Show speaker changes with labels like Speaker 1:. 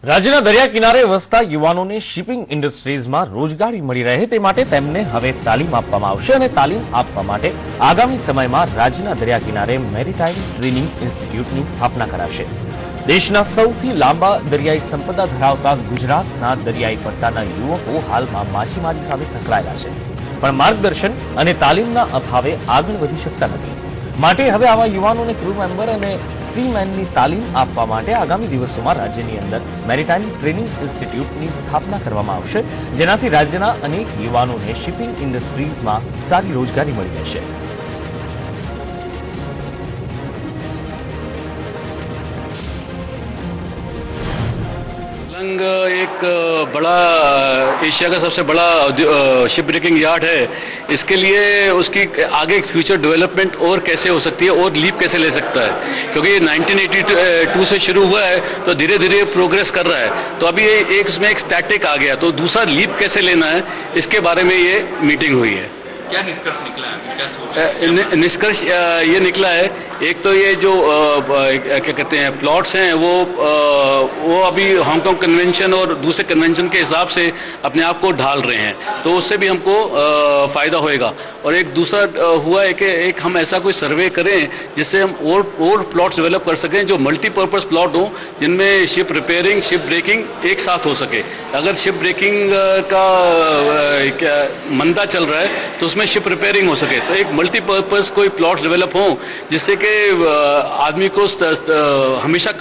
Speaker 1: રાજ્યના દરિયા કિનારે વસતા યુવાનોને શિપિંગ ઇન્ડસ્ટ્રીઝમાં રોજગારી મળી રહે તે માટે તેમને હવે તાલીમ આપવામાં આવશે અને તાલીમ આપવા માટે આગામી સમયમાં રાજ્યના દરિયા કિનારે મેરીટાઈમ ટ્રેનિંગ ઇન્સ્ટિટ્યૂટની સ્થાપના કરાશે। દેશના સૌથી લાંબા દરિયાઈ સંપદા ધરાવતા ગુજરાતના દરિયાઈ પટ્ટાના યુવકો હાલમાં માછીમારી સાથે સંકળાયેલા છે, પણ માર્ગદર્શન અને તાલીમના અભાવે આગળ વધી શકતા નથી। માટે હવે આવા યુવાનોને ક્રૂ મેમ્બર અને સીમેનની તાલીમ આપવા માટે આગામી દિવસોમાં રાજ્યની અંદર મેરીટાઈમ ટ્રેનિંગ ઇન્સ્ટિટ્યૂટની સ્થાપના કરવામાં આવશે, જેનાથી રાજ્યના અનેક યુવાનોને શિપિંગ ઇન્ડસ્ટ્રીઝમાં સારી રોજગારી મળી રહેશે।
Speaker 2: लंग एक बड़ा एशिया का सबसे बड़ा शिप ब्रेकिंग यार्ड है। इसके लिए उसकी आगे फ्यूचर डेवलपमेंट और कैसे हो सकती है और लीप कैसे ले सकता है, क्योंकि ये 1982 से शुरू हुआ है तो धीरे धीरे प्रोग्रेस कर रहा है। तो अभी एक इसमें एक स्टैटिक आ गया, तो दूसरा लीप कैसे लेना है इसके बारे में ये मीटिंग हुई है।
Speaker 3: क्या निष्कर्ष निकला है, क्या सोच है?
Speaker 2: निष्कर्ष ये निकला है, एक तो ये जो क्या कहते हैं प्लॉट्स हैं वो अभी हांगकांग कन्वेंशन और दूसरे कन्वेंशन के हिसाब से अपने आप को ढाल रहे हैं, तो उससे भी हमको फ़ायदा होएगा। और एक दूसरा हुआ है कि एक हम ऐसा कोई सर्वे करें जिससे हम और प्लॉट्स डेवलप कर सकें जो मल्टीपर्पज़ प्लॉट हों, जिनमें शिप रिपेयरिंग शिप ब्रेकिंग एक साथ हो सके। अगर शिप ब्रेकिंग का मंदा चल रहा है तो उसमें शिप रिपेयरिंग हो सके, तो एक मल्टीपर्पज़ कोई प्लॉट डेवलप हो जिससे कि आदमी को हमेशा